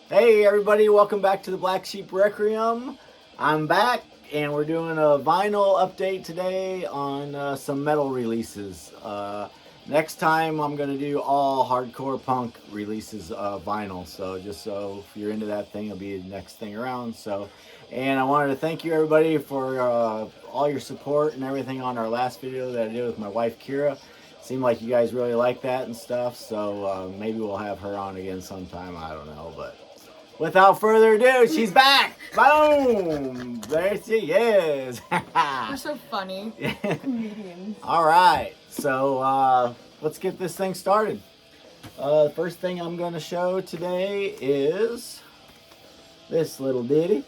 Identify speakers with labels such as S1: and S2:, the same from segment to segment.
S1: Hey everybody, welcome back to the Black Sheep Requiem. I'm back and we're doing a vinyl update today on some metal releases. Next time I'm going to do all hardcore punk releases of vinyl. So just so if you're into that thing, it'll be the next thing around. And I wanted to thank you everybody for all your support and everything on our last video that I did with my wife Kira. Seemed like you guys really like that and stuff, so maybe we'll have her on again sometime. I don't know, but without further ado, she's back. Boom! There she is.
S2: We're so funny. Comedians.
S1: All right, so let's get this thing started. The first thing I'm going to show today is this little ditty.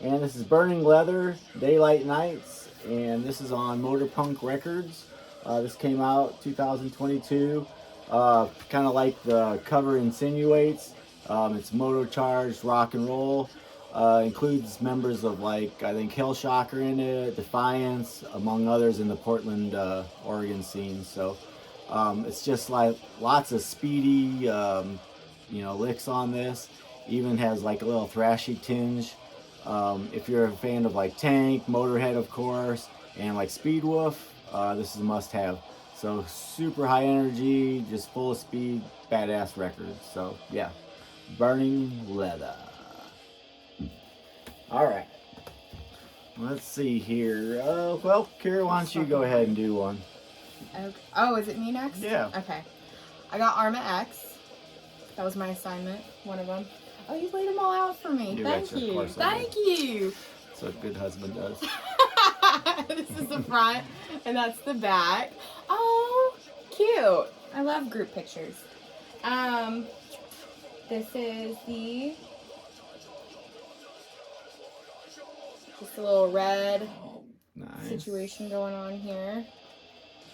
S1: And this is Burning Leather, Daylight Nights. And this is on Motorpunk Records. This came out 2022. Kind of like the cover insinuates. It's motor-charged rock and roll. Includes members of, like, I think Hellshocker in it, Defiance, among others in the Portland, Oregon scene. So it's just like lots of speedy, licks on this. Even has like a little thrashy tinge. If you're a fan of like Tank, Motorhead, of course, and like Speedwolf, this is a must-have. So super high energy, just full of speed, badass record. So yeah. Burning Leather. All right. Let's see here. Well, Kira, why don't you go ahead and do one?
S2: Okay. Oh, is it me next?
S1: Yeah.
S2: Okay. I got Arma X. That was my assignment. One of them. Oh, you laid them all out for me. Thank you. Thank you.
S1: That's what a good husband does.
S2: This is the front, and that's the back. Oh, cute. I love group pictures. This is just a little red situation going on here.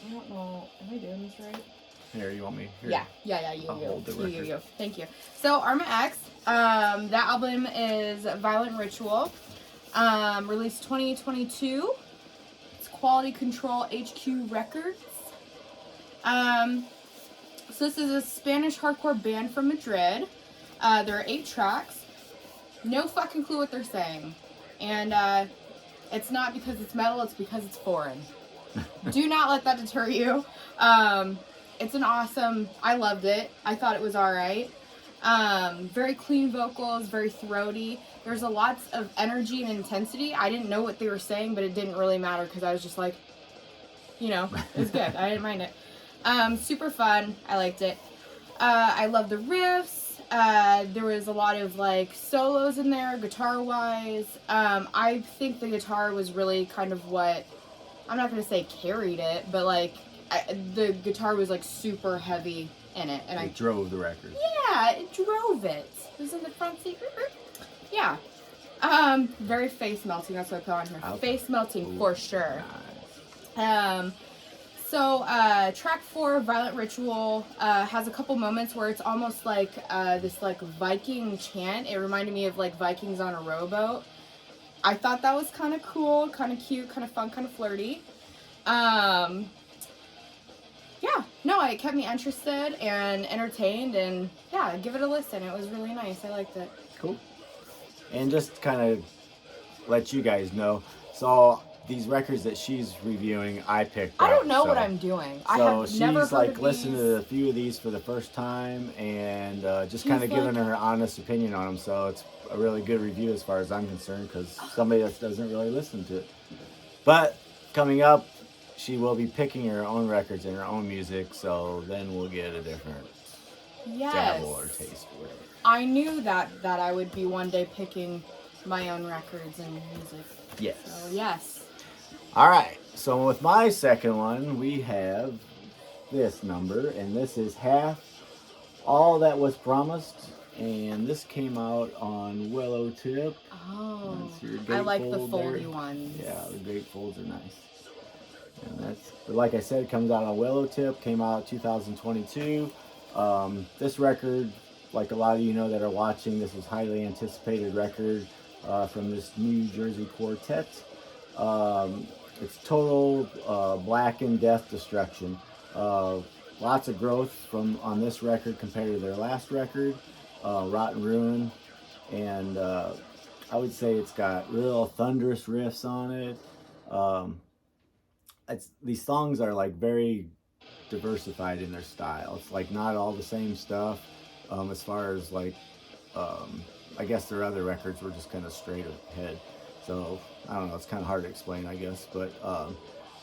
S2: I don't know. Am I doing this right?
S1: Here, you want me? Here.
S2: Yeah. You. Thank you. So Arma X. That album is Violent Ritual. Released 2022. It's Quality Control HQ Records. So this is a Spanish hardcore band from Madrid. There are 8 tracks. No fucking clue what they're saying. And it's not because it's metal, it's because it's foreign. Do not let that deter you. It's an awesome, I loved it. I thought it was alright. Very clean vocals, very throaty. There's a lots of energy and intensity. I didn't know what they were saying, but it didn't really matter because I was just like, it was good. I didn't mind it. Super fun. I liked it. I love the riffs. There was a lot of like solos in there, guitar wise. I think the guitar was really kind of what, I'm not going to say carried it, but like the guitar was like super heavy in it. And
S1: it drove the record.
S2: Yeah, it drove it. It was in the front seat. Yeah. Very face melting. That's what I put on here. Okay. Face melting. Ooh, for sure. Nice. So track 4, Violent Ritual, has a couple moments where it's almost like this like Viking chant. It reminded me of like Vikings on a rowboat. I thought that was kind of cool, kind of cute, kind of fun, kind of flirty. Yeah, no, it kept me interested and entertained, and yeah, give it a listen. It was really nice. I liked it.
S1: Cool. And just kind of let you guys know, so these records that she's reviewing, I picked
S2: I don't know what I'm doing. I have never
S1: she's like listened to a few of these for the first time and just kind of giving her honest opinion on them. So it's a really good review as far as I'm concerned, because somebody that doesn't really listen to it. But coming up, she will be picking her own records and her own music, so then we'll get a different dabble or taste for it.
S2: I knew that I would be one day picking my own records and music.
S1: Yes.
S2: So yes.
S1: All right. So with my second one, we have this number, and this is Half All That Was Promised, and this came out on Willow Tip.
S2: Oh, I like the foldy ones.
S1: Yeah, the gatefolds are nice. And that's, like I said, it comes out on Willow Tip. Came out 2022. This record, like a lot of you know that are watching, this is highly anticipated record from this New Jersey quartet. It's total black and death destruction. Lots of growth on this record compared to their last record. Rotten Ruin, and I would say it's got real thunderous riffs on it. These songs are like very diversified in their style. It's like not all the same stuff. As far as like, I guess their other records were just kind of straight ahead. So I don't know. It's kind of hard to explain, I guess. But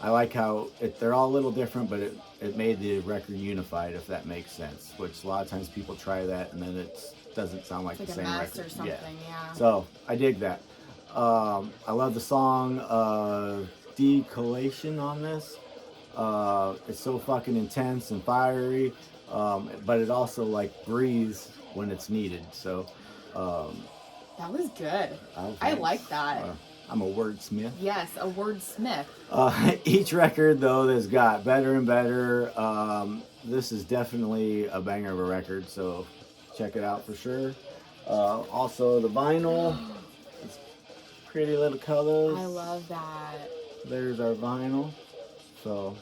S1: I like how they're all a little different, but it made the record unified, if that makes sense. Which a lot of times people try that and then it doesn't sound like the same record.
S2: Or something, yeah.
S1: So I dig that. I love the song Decollation on this. It's so fucking intense and fiery, but it also like breathes when it's needed. So
S2: that was good. I like that.
S1: I'm a wordsmith.
S2: Yes, a wordsmith.
S1: Each record though has got better and better. This is definitely a banger of a record, so check it out for sure. Also the vinyl, it's pretty little colors.
S2: I love that.
S1: There's our vinyl, so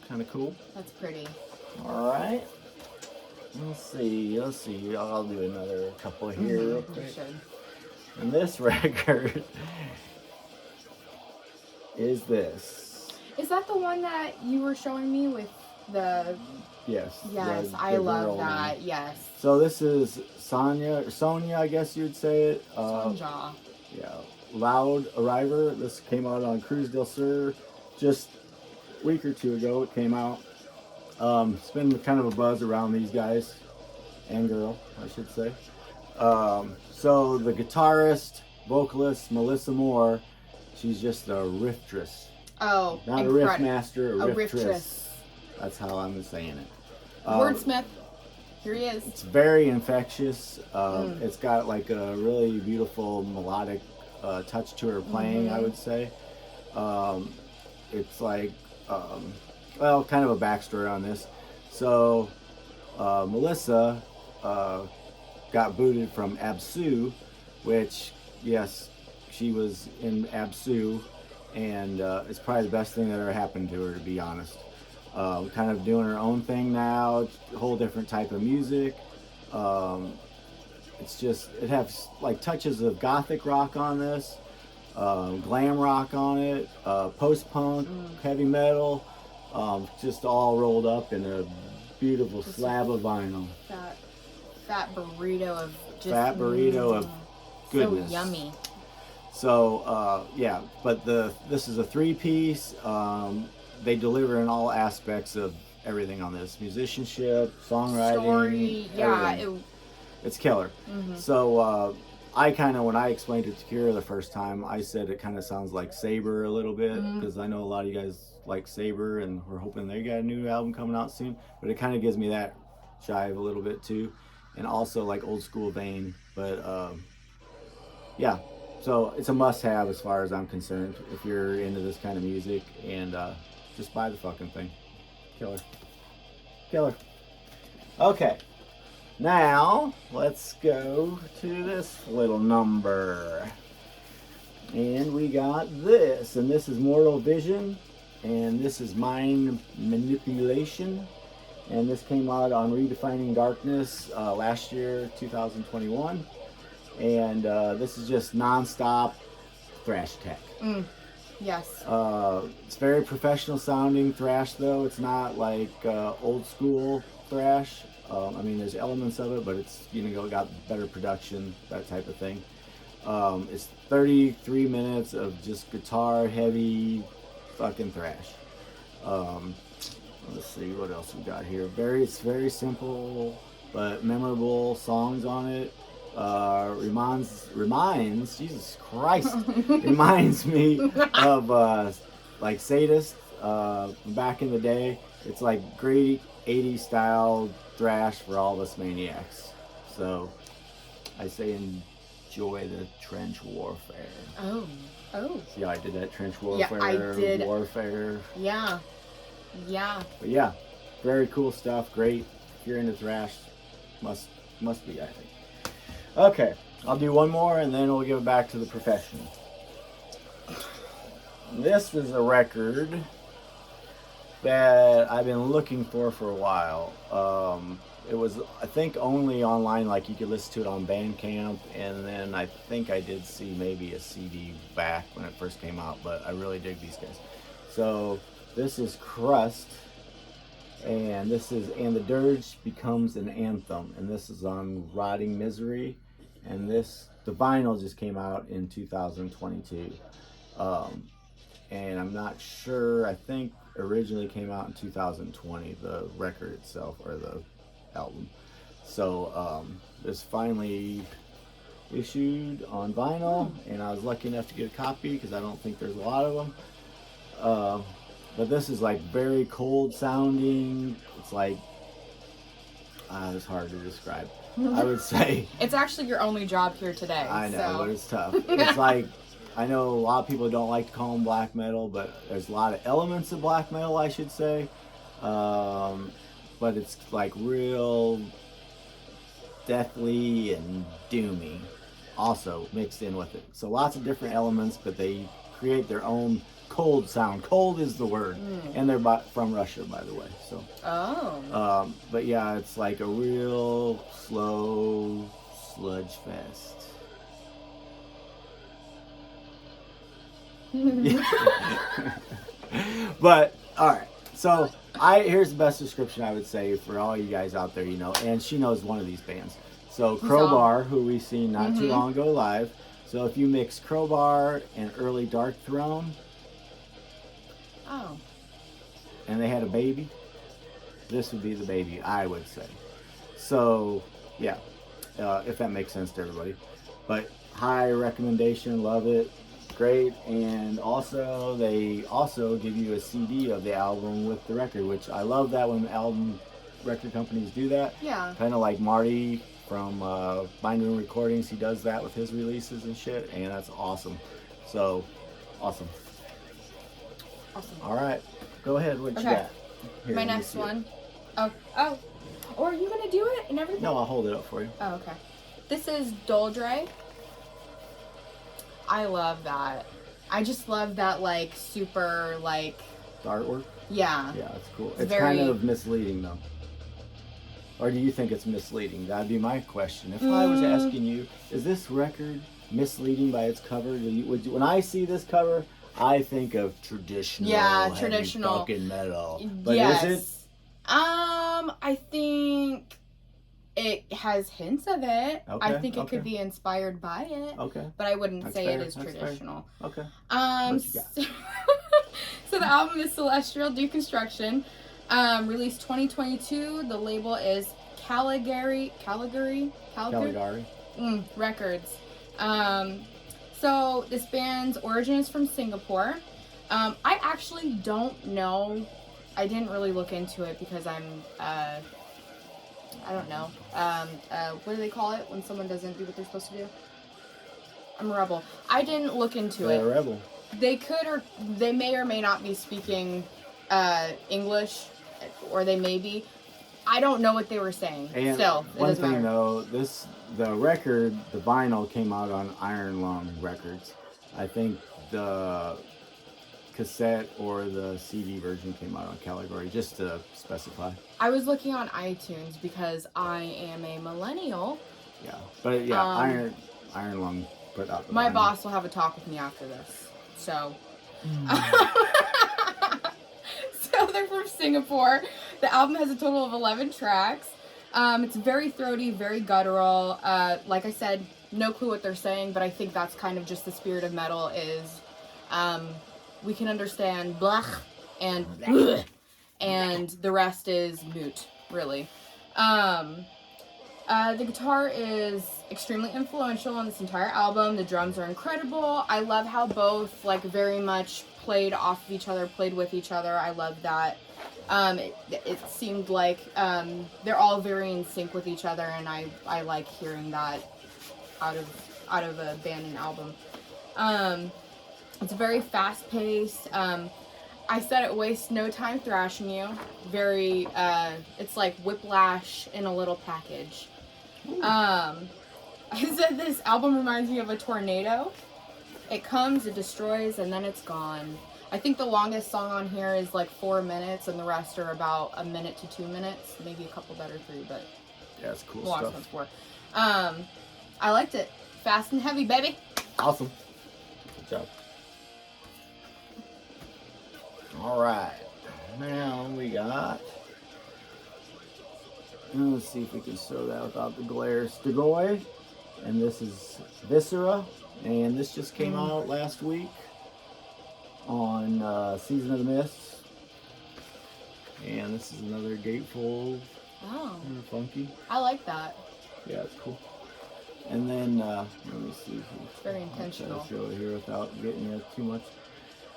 S1: kind of cool.
S2: That's pretty.
S1: All right. Let's see. I'll do another couple here real quick.
S2: You should.
S1: And this record is this.
S2: Is that the one that you were showing me with the...
S1: Yes.
S2: Yes, I love that. Yes.
S1: So this is Sonia, I guess you'd say it.
S2: Sonia.
S1: Yeah. Loud Arriver. This came out on Cruz del Sur just a week or two ago. It came out. It's been kind of a buzz around these guys and girl, I should say. So the guitarist, vocalist Melissa Moore, she's just a rifftress.
S2: Oh,
S1: not a riff master, a rifftress. That's how I'm saying it.
S2: Wordsmith. Here he is.
S1: It's very infectious. It's got like a really beautiful melodic touch to her playing, I would say. It's like, well, kind of a backstory on this. So, Melissa got booted from Absu, which, yes, she was in Absu, and it's probably the best thing that ever happened to her, to be honest. Kind of doing her own thing now, a whole different type of music. It's just, it has like touches of gothic rock on this, glam rock on it, post-punk, heavy metal, just all rolled up in a beautiful slab of vinyl.
S2: Fat burrito of just...
S1: Fat burrito of goodness.
S2: So yummy.
S1: So, yeah, but this is a three-piece. They deliver in all aspects of everything on this. Musicianship, songwriting,
S2: story, yeah.
S1: It's killer. So, I kind of, when I explained it to Kira the first time, I said it kind of sounds like Saber a little bit, because I know a lot of you guys like Saber, and we're hoping they got a new album coming out soon. But it kind of gives me that jive a little bit too, and also like old school vein. But yeah, so it's a must-have as far as I'm concerned if you're into this kind of music, and just buy the fucking thing. Killer. Okay. Now, let's go to this little number. And we got this. And this is Mortal Vision. And this is Mind Manipulation. And this came out on Redefining Darkness last year, 2021. And this is just non-stop thrash tech.
S2: Yes.
S1: It's very professional sounding thrash, though. It's not like old school thrash. I mean, there's elements of it, but it's, you know, got better production, that type of thing. It's 33 minutes of just guitar heavy fucking thrash. Let's see what else we got here. It's very simple but memorable songs on it. Reminds Jesus Christ, reminds me of like Sadist back in the day. It's like great 80s style thrash for all us maniacs. So I say enjoy the trench warfare.
S2: Oh.
S1: See how I did that? Trench warfare.
S2: Yeah, I did.
S1: Warfare.
S2: Yeah.
S1: But yeah, very cool stuff. Great. If you're into thrash, must be, I think. Okay, I'll do one more and then we'll give it back to the professional. This is a record that I've been looking for a while. it was, I think, only online, like you could listen to it on Bandcamp, and then I think I did see maybe a CD back when it first came out, but I really dig these guys. So this is Crust, and this is And the Dirge Becomes an Anthem, and this is on Rotting Misery, and the vinyl just came out in 2022. And I'm not sure, I think originally came out in 2020, the record itself, or the album. So this finally issued on vinyl, and I was lucky enough to get a copy because I don't think there's a lot of them. But this is like very cold sounding. It's like, it's hard to describe. I would say
S2: it's actually your only job here today.
S1: I know, but it's tough. It's like, I know a lot of people don't like to call them black metal, but there's a lot of elements of black metal, I should say. But it's like real deathly and doomy also mixed in with it. So lots of different elements, but they create their own cold sound. Cold is the word. And they're from Russia, by the way. So.
S2: Oh.
S1: But yeah, it's like a real slow sludge fest. But all right, so here's the best description I would say for all you guys out there, you know, and she knows one of these bands. So Crowbar, who we seen not too long ago live. So if you mix Crowbar and early Dark Throne, and they had a baby, this would be the baby, I would say. So yeah, if that makes sense to everybody. But high recommendation, love it. Great. And also they also give you a CD of the album with the record, which I love that when record companies do that.
S2: Yeah.
S1: Kind of like Marty from Bind Room Recordings, he does that with his releases and shit, and that's awesome. So awesome. All right, go ahead. What you got? Here,
S2: my next one. Oh, or are you gonna do it and everything?
S1: No, I'll hold it up for you.
S2: Oh, okay. This is Dole. I love that. I just love that, like, super, like...
S1: The artwork?
S2: Yeah.
S1: Yeah, it's cool. It's kind of misleading, though. Or do you think it's misleading? That'd be my question. If I was asking you, is this record misleading by its cover? When I see this cover, I think of traditional, traditional fucking metal. But is it?
S2: I think... It has hints of it.
S1: Okay,
S2: I think it could be inspired by it.
S1: Okay.
S2: But I wouldn't say it is traditional.
S1: Fair. Okay.
S2: What you got? So the album is Celestial Deconstruction. Released 2022. The label is Caligari Records. So this band's origin is from Singapore. I actually don't know. I didn't really look into it because I'm I don't know. What do they call it when someone doesn't do what they're supposed to do? I'm a rebel. I didn't look into it.
S1: A rebel.
S2: They could, or they may or may not be speaking English, or they may be. I don't know what they were saying. And still,
S1: one thing though, the record, the vinyl came out on Iron Lung Records. I think the cassette or the CD version came out on Caligari, just to specify.
S2: I was looking on iTunes because I am a millennial.
S1: Yeah, but yeah, Iron Lung put out the
S2: My
S1: vinyl.
S2: boss will have a talk with me after this. So, so they're from Singapore. The album has a total of 11 tracks. It's very throaty, very guttural. Like I said, no clue what they're saying, but I think that's kind of just the spirit of metal is, we can understand blech and blech, and the rest is moot, really. The guitar is extremely influential on this entire album. The drums are incredible. I love how both, like, very much played off of each other, played with each other. I love that. It seemed like they're all very in sync with each other, and I like hearing that out of a band and album. It's very fast paced. I said it wastes no time thrashing you. Very, it's like Whiplash in a little package. I said this album reminds me of a tornado. It comes, it destroys, and then it's gone. I think the longest song on here is like 4 minutes, and the rest are about 1 minute to 2 minutes. Maybe a couple that are 3, but
S1: yeah, it's cool
S2: the longest
S1: stuff.
S2: one's 4. I liked it. Fast and heavy, baby.
S1: Awesome. Good job. All right. Now we got. Let's see if we can show that without the glare. Dole, and this is Viscera, and this just came out last week on Season of the Mist. And this is another gatefold.
S2: Oh.
S1: Funky.
S2: I like that.
S1: Yeah, it's cool. And then let me see.
S2: It's very intentional.
S1: I'll show it here without getting you too much.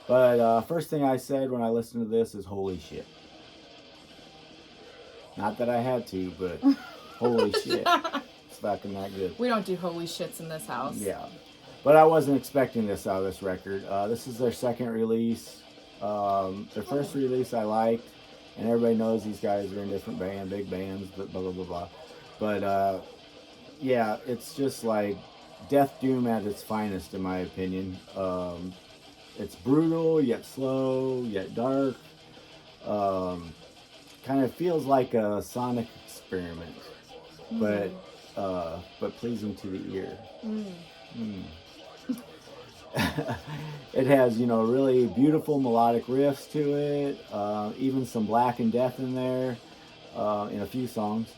S1: But first thing I said when I listened to this is holy shit. Not that I had to, but holy shit. It's fucking that good.
S2: We don't do holy shits in this house.
S1: Yeah. But I wasn't expecting this out of this record. This is their second release. Their first release I liked. And everybody knows these guys are in different big bands, but blah, blah, blah, blah. But, yeah, it's just like death doom at its finest, in my opinion. It's brutal, yet slow, yet dark. Kind of feels like a sonic experiment, but pleasing to the ear. It has, really beautiful melodic riffs to it, even some Black and Death in there, in a few songs.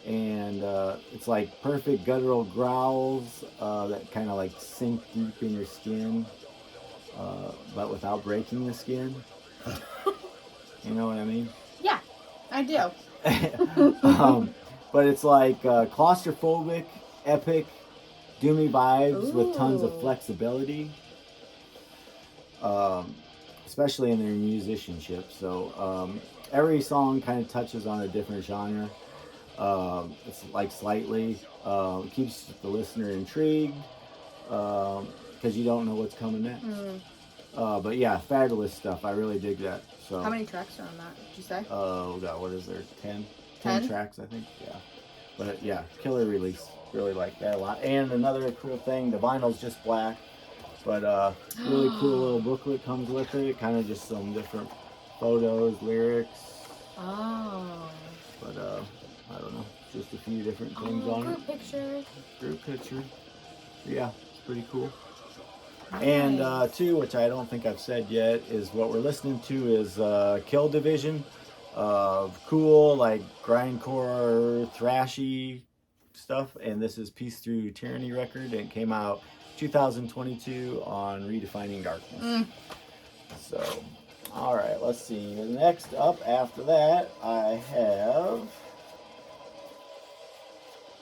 S1: And it's like perfect guttural growls that kind of like sink deep in your skin, but without breaking the skin. You know what I mean?
S2: Yeah, I do.
S1: But it's like claustrophobic, epic, doomy vibes with tons of flexibility, especially in their musicianship. So every song kind of touches on a different genre. It's like slightly keeps the listener intrigued because you don't know what's coming next. But yeah, fabulous stuff. I really dig that. So
S2: how many tracks are on that? Did you say?
S1: Oh God, what is there? 10
S2: 10
S1: tracks, I think. Yeah, but yeah, killer release. Really like that a lot. And another cool thing, the vinyl's just black, but really cool little booklet comes with it. Kind of just some different photos, lyrics.
S2: Oh.
S1: But I don't know, just a few different things on
S2: group
S1: it.
S2: Picture.
S1: Group picture. Yeah, it's pretty cool.
S2: Nice.
S1: And two, which I don't think I've said yet, is what we're listening to is Kill Division. Cool, like grindcore, thrashy stuff. And this is Peace Through Tyranny record, and it came out 2022 on Redefining Darkness. So, all right, let's see. Next up after that, I have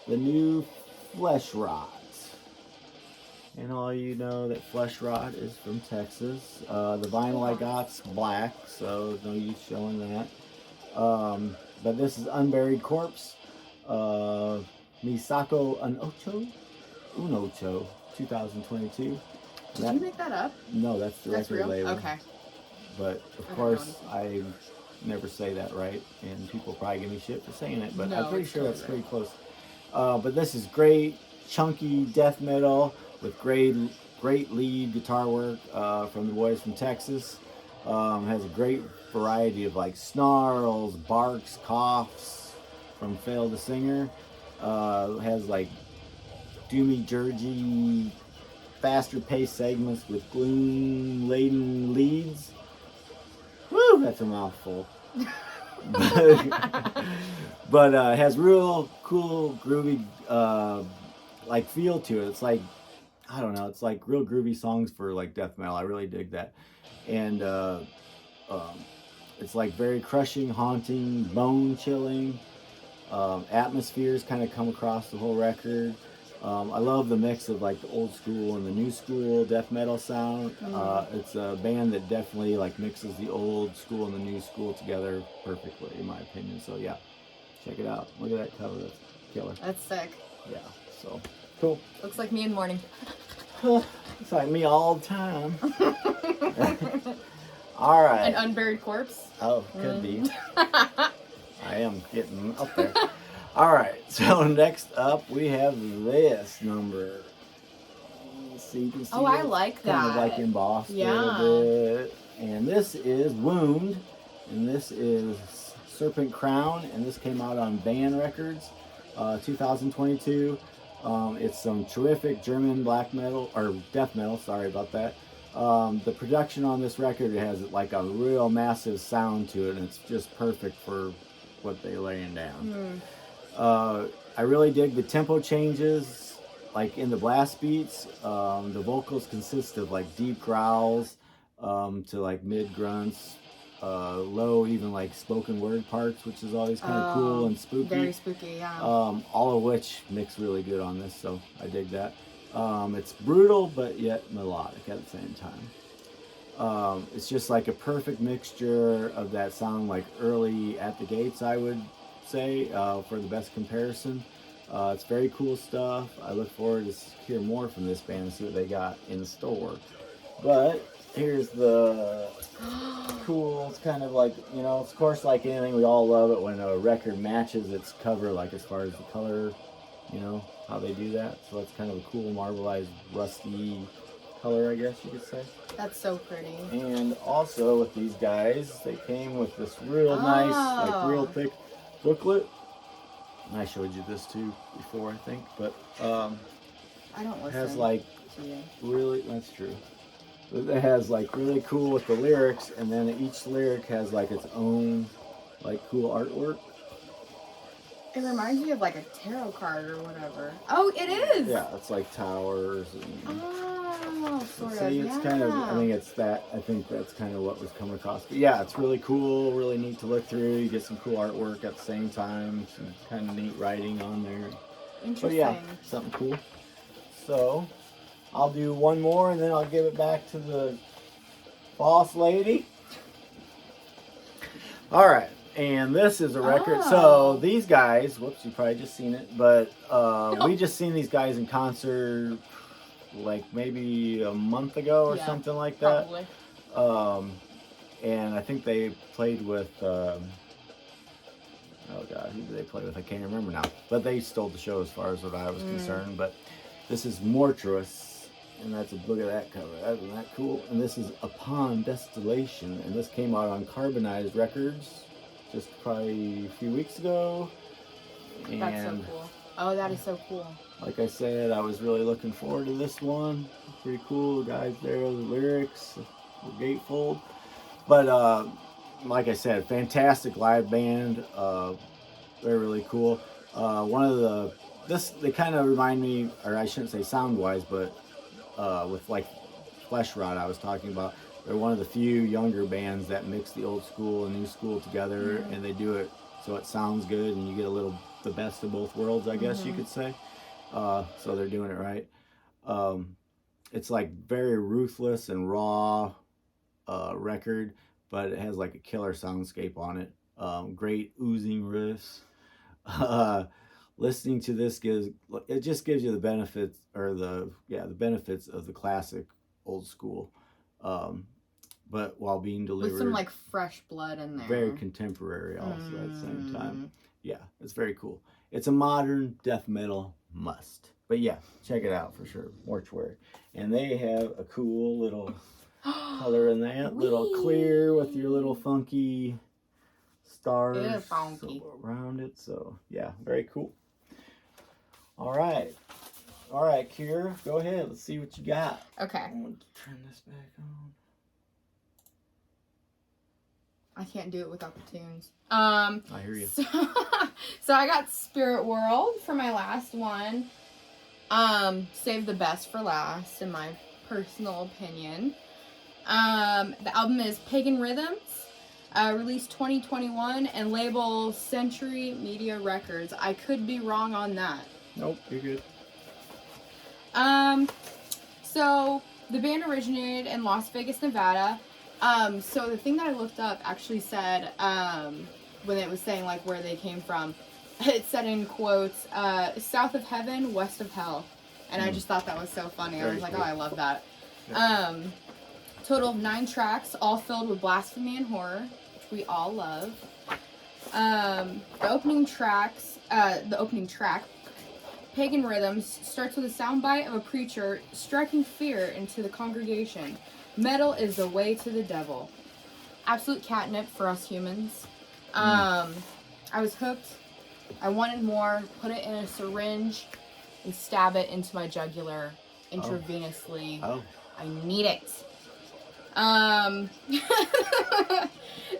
S1: the new Flesh Rot. And all you know that Flesh Rot is from Texas. The vinyl I got's black, so no use showing that. But this is Unburied Corpse. Misako Unocho, 2022.
S2: Did you make that up?
S1: No, that's the record
S2: real?
S1: label.
S2: Okay.
S1: But of course, I never say that right, and people probably give me shit for saying it, but
S2: No,
S1: I'm pretty
S2: it's
S1: sure
S2: totally
S1: that's pretty close. But this is great, chunky death metal with great lead guitar work from the boys from Texas. Has a great variety of like snarls, barks, coughs from Fail the Singer. Has like doomy, dirgy, faster paced segments with gloom-laden leads. Woo, that's a mouthful. But it has real cool, groovy, like feel to it. It's like, I don't know, it's like real groovy songs for like death metal. I really dig that. And it's like very crushing, haunting, bone chilling. Atmospheres kind of come across the whole record. I love the mix of like the old school and the new school death metal sound. It's a band that definitely like mixes the old school and the new school together perfectly, in my opinion. So yeah, check it out. Look at that cover, that's killer.
S2: That's sick.
S1: Yeah, so cool.
S2: Looks like me in the morning.
S1: It's like me all the time. All right.
S2: An unburied corpse?
S1: Oh, could be. I am getting up there. All right, so next up we have this number. Let's see, you can see
S2: Oh, I
S1: it.
S2: like
S1: Kind of
S2: that.
S1: like embossed a
S2: Yeah.
S1: little bit. And this is Wound, and this is Serpent Crown, and this came out on Band Records, 2022. It's some terrific German black metal, or death metal, sorry about that. The production on this record has like a real massive sound to it, and it's just perfect for what they're laying down. I really dig the tempo changes, like in the blast beats. The vocals consist of like deep growls to like mid grunts, low even like spoken word parts, which is always kind of cool and spooky.
S2: Very spooky, yeah.
S1: All of which mix really good on this, so I dig that. It's brutal but yet melodic at the same time. It's just like a perfect mixture of that sound, like early At the Gates, I would say, for the best comparison. It's very cool stuff. I look forward to hear more from this band and see what they got in store. But here's the cool, it's kind of like, you know, of course, like anything, we all love it when a record matches its cover, like as far as the color, you know, how they do that. So it's kind of a cool marbleized rusty color, I guess you could say.
S2: That's so pretty.
S1: And also with these guys, they came with this real nice, like real thick booklet. I showed you this too before, I think, but
S2: I don't listen.
S1: Has like
S2: to you.
S1: really, that's true. It has like really cool with the lyrics, and then each lyric has like its own like cool artwork.
S2: It reminds me of like a tarot card or whatever. Oh, it is.
S1: Yeah, it's like towers. And,
S2: sort of.
S1: see, it's kind of. I think it's that. I think that's kind of what was coming across. But yeah, it's really cool, really neat to look through. You get some cool artwork at the same time, some kind of neat writing on there.
S2: Interesting.
S1: But yeah, something cool. So I'll do one more, and then I'll give it back to the boss lady. All right. And this is a record. So these guys, whoops, you probably just seen it, but we just seen these guys in concert like maybe a month ago or something like that.
S2: Probably.
S1: And I think they played with, oh God, who did they play with? I can't remember now. But they stole the show as far as what I was concerned. But this is Mortuous, and that's a look at that cover. Isn't that cool? And this is Upon Distillation, and this came out on Carbonized Records just probably a few weeks ago. And
S2: that's so cool. Oh, that is so cool.
S1: like I said, I was really looking forward to this one. Pretty cool, the guys there, the lyrics, the gatefold. But like I said, fantastic live band. They're really cool. One of the they kind of remind me, or I shouldn't say sound wise, but with like Flesh Rot I was talking about. They're one of the few younger bands that mix the old school and new school together, and they do it so it sounds good and you get a little the best of both worlds, I guess you could say. So they're doing it right. It's like very ruthless and raw record, but it has like a killer soundscape on it. Great oozing riffs. Listening to this just gives you the benefits, or the benefits of the classic old school. But while being delivered
S2: with some like fresh blood in there.
S1: Very contemporary also at the same time. Yeah, it's very cool. It's a modern death metal must. But yeah, check it out for sure. Mortuary. And they have a cool little color in that. Little clear with your little funky stars around it. So yeah, very cool. All right, Kira, go ahead. Let's see what you got.
S2: Okay.
S1: I'm going to turn this back on.
S2: I can't do it without the tunes.
S1: I hear you.
S2: So I got Spirit World for my last one. Save the best for last, in my personal opinion. The album is Pagan Rhythms, released 2021, and label Century Media Records. I could be wrong on that.
S1: Nope, you're good.
S2: So the band originated in Las Vegas, Nevada. So the thing that I looked up actually said, when it was saying like where they came from, it said in quotes, south of heaven, west of hell. And I just thought that was so funny. I was like, oh, I love that. Total of 9 tracks, all filled with blasphemy and horror, which we all love. The opening track, Pagan Rhythms, starts with a soundbite of a preacher striking fear into the congregation. Metal is the way to the devil. Absolute catnip for us humans. I was hooked. I wanted more. Put it in a syringe and stab it into my jugular intravenously.
S1: Oh.
S2: I need it.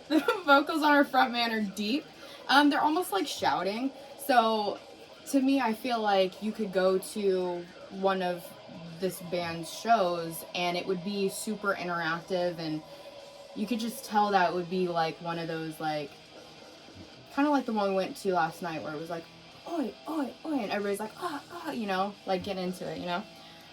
S2: The vocals on our front man are deep. They're almost like shouting. So to me, I feel like you could go to one of this band's shows and it would be super interactive, and you could just tell that it would be like one of those, like, kind of like the one we went to last night where it was like, oi, oi, oi, and everybody's like, you know, like getting into it, you know?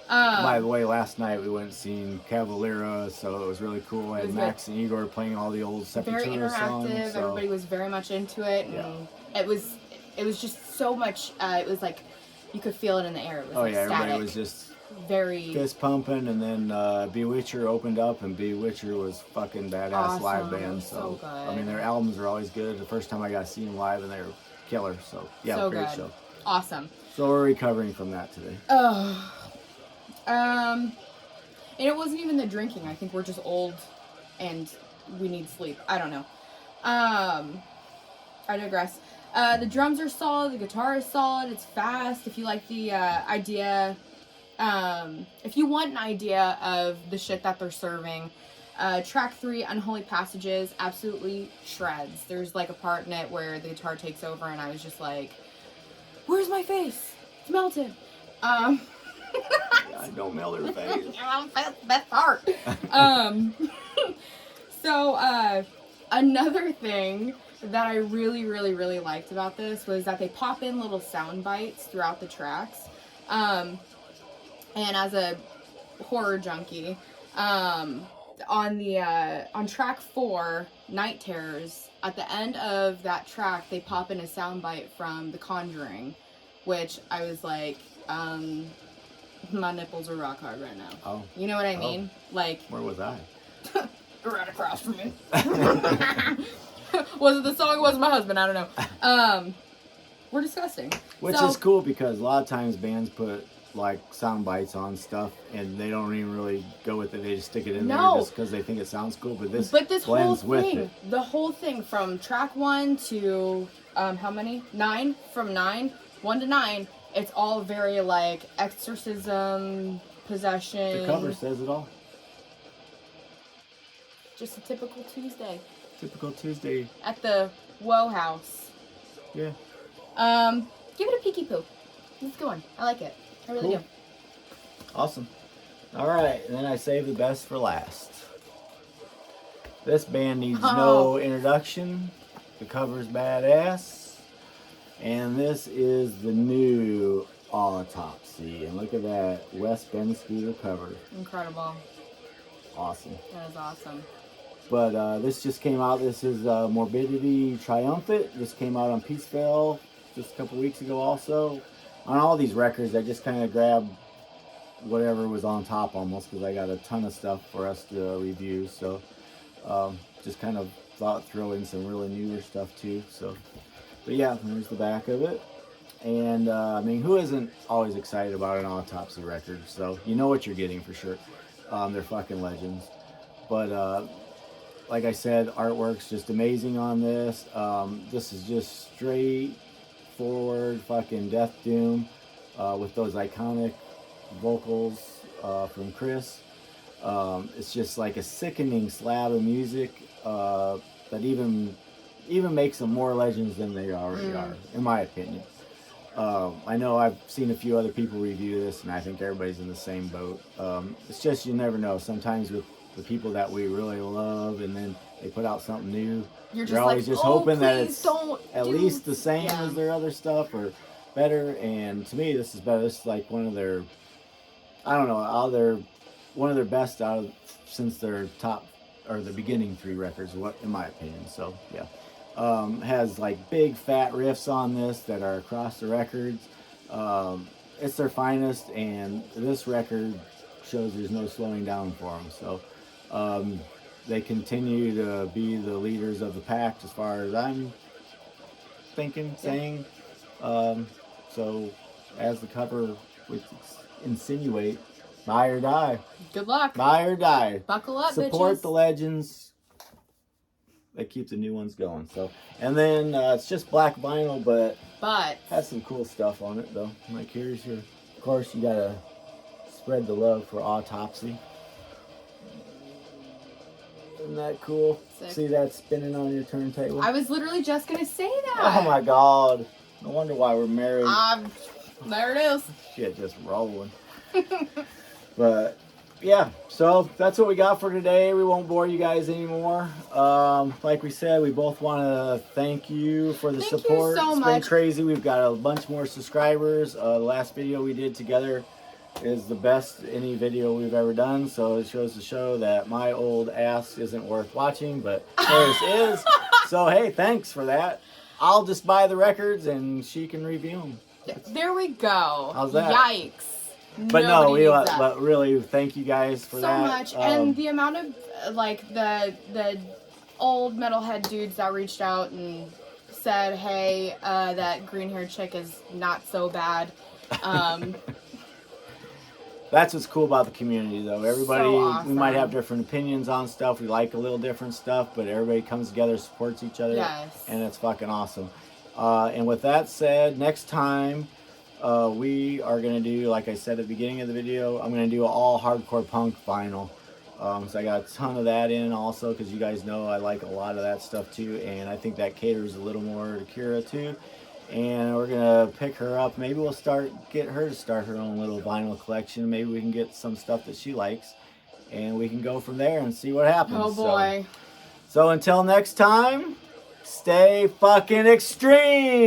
S1: By the way, last night we went and seen Cavalera, so it was really cool. And Max and Igor playing all the old Sepultura songs.
S2: Very interactive. So. Everybody was very much into it, and it was just so much. It was like you could feel it in the air. It was like static.
S1: Everybody was just
S2: very
S1: fist pumping, and then Bewitcher opened up, and Bewitcher was fucking badass live band.
S2: So good.
S1: I mean, their albums are always good. The first time I got to see them live, and they were killer. So yeah, great show.
S2: Awesome.
S1: So we're recovering from that today.
S2: And it wasn't even the drinking. I think we're just old and we need sleep. I don't know. I digress. The drums are solid. The guitar is solid. It's fast. If you like the idea, if you want an idea of the shit that they're serving, track 3, Unholy Passages, absolutely shreds. There's like a part in it where the guitar takes over and I was just like, where's my face? It's melted.
S1: I don't melt her face.
S2: Best part. So another thing that I really, really, really liked about this was that they pop in little sound bites throughout the tracks. And as a horror junkie, on track 4, Night Terrors, at the end of that track, they pop in a sound bite from The Conjuring, which I was like, my nipples are rock hard right now.
S1: Oh.
S2: You know what I mean? Like.
S1: Where was I?
S2: Right across from me. Was it the song? Was it my husband? I don't know. We're disgusting.
S1: Which is cool because a lot of times bands put like sound bites on stuff and they don't even really go with it. They just stick it in there just because they think it sounds cool. But this blends with it.
S2: The whole thing from track 1 to how many? 9. From 1 to 9. It's all very like exorcism, possession.
S1: The cover says it all.
S2: Just a typical Tuesday.
S1: Typical Tuesday.
S2: At the Woe House.
S1: Yeah.
S2: Give it a peeky poo. It's good one. I like it. I really do.
S1: Awesome. All right, and then I saved the best for last. This band needs no introduction. The cover's badass. And this is the new Autopsy. And look at that Wes Ben Scooter cover.
S2: Incredible.
S1: Awesome.
S2: That is awesome.
S1: But this just came out. This is Morbidity Triumphant. This came out on Peaceville just a couple weeks ago also. On all these records, I just kind of grabbed whatever was on top almost because I got a ton of stuff for us to review. So just kind of thought throw in some really newer stuff too. So, but yeah, there's the back of it. And I mean, who isn't always excited about an Autopsy record? So you know what you're getting for sure. They're fucking legends. But like I said, artwork's just amazing on this. This is just straight forward fucking death doom with those iconic vocals from Crust. It's just like a sickening slab of music that even makes them more legends than they already are, in my opinion. I know I've seen a few other people review this, and I think everybody's in the same boat. It's just you never know. Sometimes with the people that we really love, and then they put out something new, you're always just hoping that it's at least the same as their other stuff or better. And to me, this is better. This is like one of their, I don't know, one of their best out of since their top or the beginning 3 records. What in my opinion. So yeah. Has like big fat riffs on this that are across the records. It's their finest, and this record shows there's no slowing down for them. So they continue to be the leaders of the pack as far as I'm saying. So as the cover would insinuate, Buy or die.
S2: Good luck.
S1: Buy or die.
S2: Buckle up,
S1: Support
S2: bitches.
S1: the legends. They keep the new ones going. So, and then it's just black vinyl, but has some cool stuff on it though. Like here's your. Of course, you gotta spread the love for Autopsy. Isn't that cool?
S2: Sick.
S1: See that spinning on your turntable?
S2: I was literally just gonna say that.
S1: Oh my god! No wonder why we're married.
S2: There it is.
S1: Shit, just rolling. But yeah, so that's what we got for today. We won't bore you guys anymore. Like we said, we both want to thank you for the support.
S2: Thank you so
S1: It's
S2: much.
S1: been crazy. We've got a bunch more subscribers. The last video we did together is the best any video we've ever done. So it shows to show that my old ass isn't worth watching, but hers is. So hey, thanks for that. I'll just buy the records and she can review them.
S2: There we go.
S1: How's that?
S2: Yikes.
S1: But
S2: Nobody needs that.
S1: but really, thank you guys for
S2: so
S1: that.
S2: much. And the amount of like the old metalhead dudes that reached out and said, "Hey, that green-haired chick is not so bad."
S1: That's what's cool about the community, though. Everybody,
S2: So awesome.
S1: we might have different opinions on stuff. We like a little different stuff, but everybody comes together, supports each other,
S2: Yes.
S1: and it's fucking awesome. And with that said, next time we are going to do, like I said at the beginning of the video, I'm going to do all hardcore punk vinyl. So I got a ton of that in also, because you guys know I like a lot of that stuff too, and I think that caters a little more to Kira too. And we're gonna pick her up. Maybe we'll get her to start her own little vinyl collection. Maybe we can get some stuff that she likes, and we can go from there and see what happens.
S2: Oh boy.
S1: So until next time, stay fucking extreme.